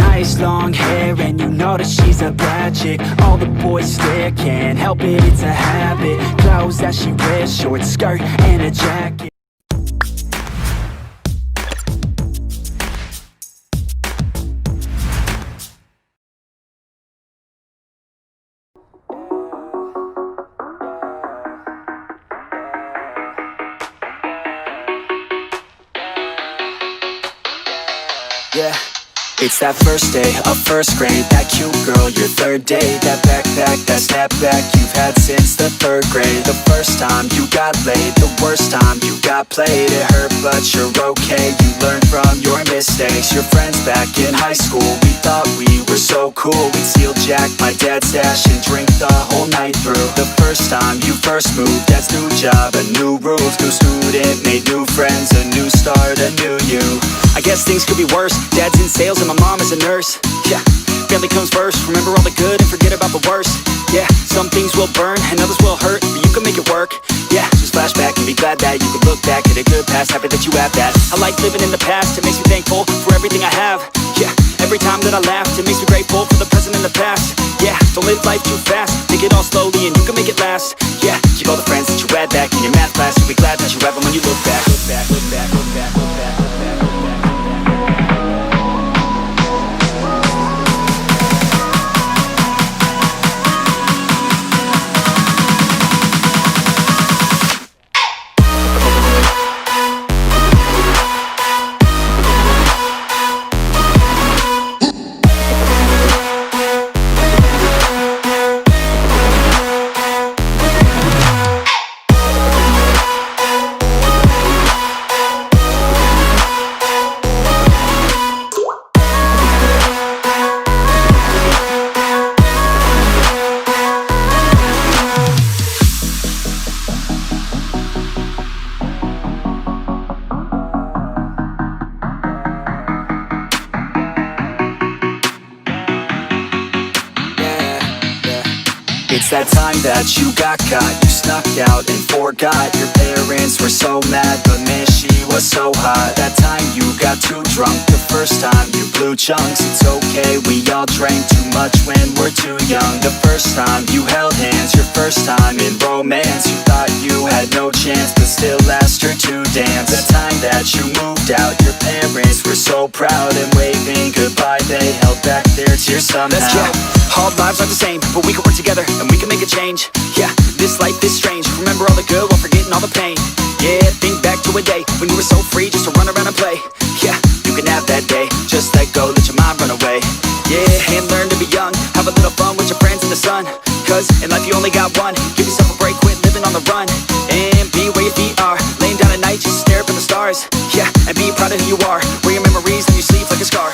nice long hair, and you know that she's a bad chick. All the boys stare, can't help it, it's a habit. Clothes that she wears, short skirt and a jacket. Yeah, it's that first day of first grade. That cute girl, your third date. That backpack, that snapback you've had since the third grade. The first time you got laid, the worst time you got played. It hurt but you're okay, you learned from your mistakes. Your friends back in high school, we thought we were so cool. We'd steal Jack, my dad's stash, and drink the whole night through. The first time you first moved, that's new job, a new rules. New student, made new friends, a new start, a new you. I guess things could be worse. Dad's in sales and my mom is a nurse. Yeah, family comes first. Remember all the good and forget about the worst. Yeah, some things will burn and others will hurt, but you can make it work. Yeah, just flash back and be glad that you can look back at a good past. Happy that you have that. I like living in the past, it makes me thankful for everything I have. Yeah, every time that I laugh, it makes me grateful for the present and the past. Yeah, don't live life too fast, take it all slowly and you can make it last. Yeah, keep all the friends that you had back in your math class. You'll be glad that you have them when you look back. Look back, look back, look back, look back, look back, look back. It's that time that you got caught. You snuck out and forgot. Your parents were so mad, but man, she was so hot. That time you got too drunk, the first time you blew chunks. It's okay, we all drank too much when we're too young. The first time you held hands, your first time in romance. You thought you had no chance, but still asked her to dance. The time that you moved out, your parents were so proud, and waving goodbye, they held back their tears somehow. All lives are the same, but we can work together and we can make a change. Yeah, this life is strange. Remember all the good while forgetting all the pain. Yeah, think back to a day when you were so free just to run around and play. Yeah, you can have that day, just let go, let your mind run away. Yeah, and learn to be young, have a little fun with your friends in the sun. Cause in life you only got one, give yourself a break, quit living on the run. And be where your feet are, laying down at night just stare up at the stars. Yeah, and be proud of who you are, wear your memories on your sleeve like a scar.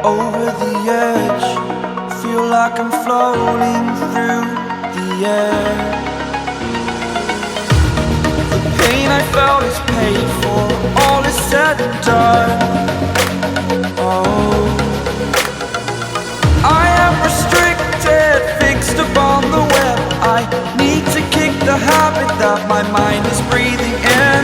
Over the edge, feel like I'm floating through the air. The pain I felt is paid for, all is said and done. Oh, I am restricted, fixed upon the web. I need to kick the habit that my mind is breathing in.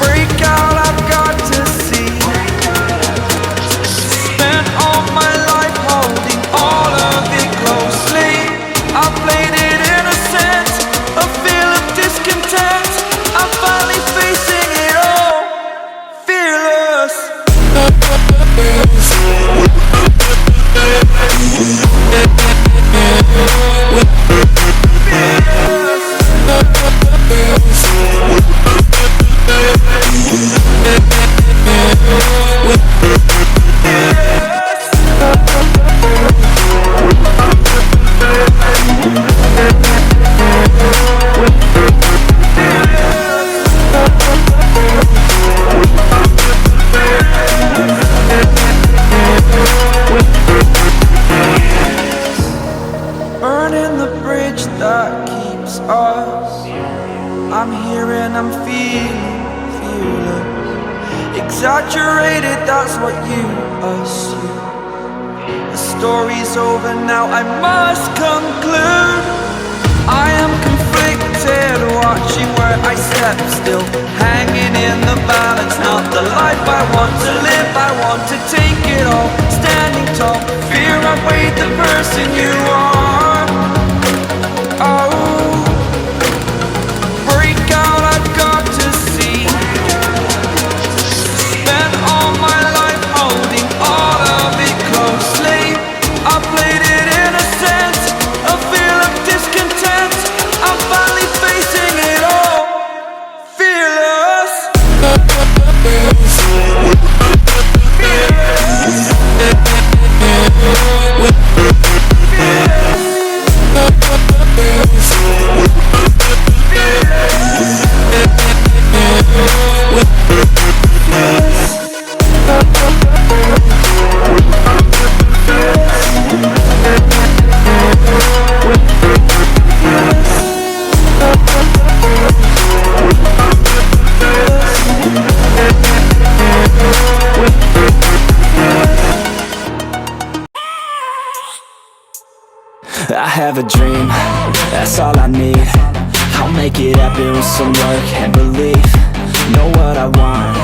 Break out, I've got to see. Spent all my life holding all of it closely. burning the bridge that keeps us. I'm here and I'm feeling fearless. Exaggerated, that's what you assume. The story's over now, I must conclude. I am conflicted, watching where I step still, hanging in the balance. Not the life I want to live, I want to take it all. Standing tall, fear outweighed the person you are. Oh, break out, I've got to see. Spent all my life holding all of it closely. I played it innocent, a feel of discontent. I'm finally facing it all, fearless. I have a dream, that's all I need. I'll make it happen with some work and belief. Know what I want,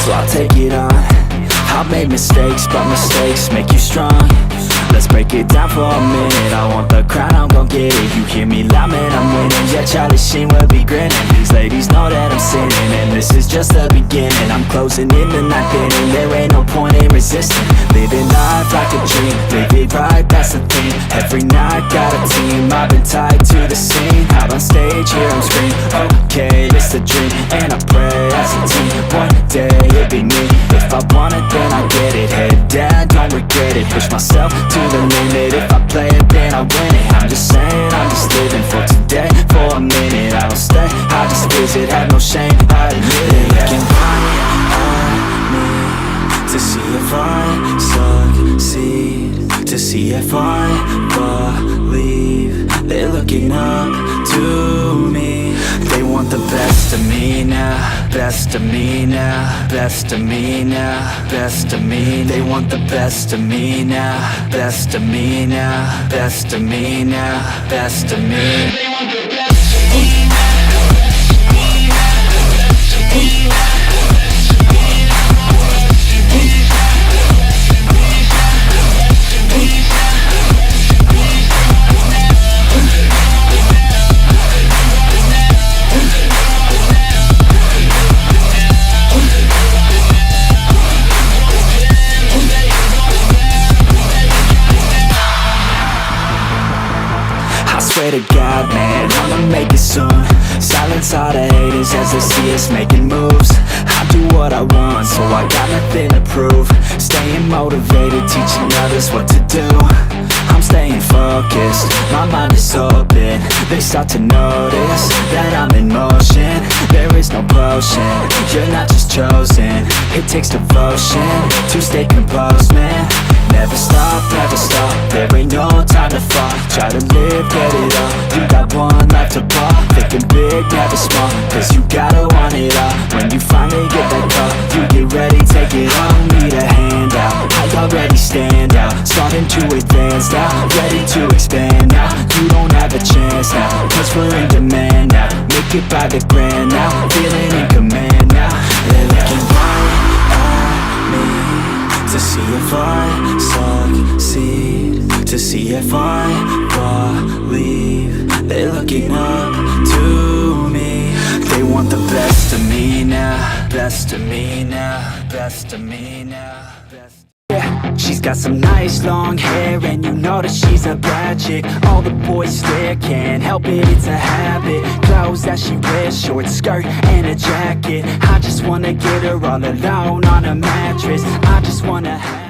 so I'll take it on. I've made mistakes, but mistakes make you strong. Let's break it down for a minute. I want the crown, I'm gon' get it. You hear me loud, man, I'm winning. Yeah, Charlie Sheen will be grinning. These ladies know that I'm sinning, and this is just the beginning. I'm closing in the ninth inning, there ain't no point in resisting. Living life like a dream, live it right, that's the thing. Every night got a team, I've been tied to the scene. Out on stage, here I'm screaming, okay, it's a dream. And I pray as a team, one day it'll be me. If I want it, then I get it. Head down, don't regret it. Push myself to the limit. If I play it, then I win it. I'm just saying, I'm just living for today. For a minute, I don't stay, I just visit. Have no shame, I admit it. They can count on me to see if I succeed, to see if I believe. They're looking up to me. They want the best of me now, best of me now, best of me now, best of me. They want the best of me now, best of me now, best of me now, best of me. They want the best of me now. Swear to God, man, I'ma make it soon. Silence all the haters as they see us making moves. I do what I want, so I got nothing to prove. Staying motivated, teaching others what to do. I'm staying focused, my mind is open. They start to notice that I'm in motion. There is no potion, you're not just chosen. It takes devotion to stay composed, man. Never stop, there ain't no time to fall. Try to live, get it all, you got one life to ball. Thinking big, never small, cause you gotta want it all. When you finally get that call, you get ready, take it on. Need a handout, I already stand out. Starting to advance now, ready to expand now. You don't have a chance now, cause we're in demand now. Make it by the grand now, feeling in command now. They're looking right at me to see if I succeed, to see if I believe. They're looking up to me. They want the best of me now, best of me now, best of me now, best. Yeah, she's got some nice long hair, and you know that she's a bad chick. All the boys stare, can't help it, it's a habit. Clothes that she wears, short skirt and a jacket. I just wanna get her all alone on a mattress. I just wanna have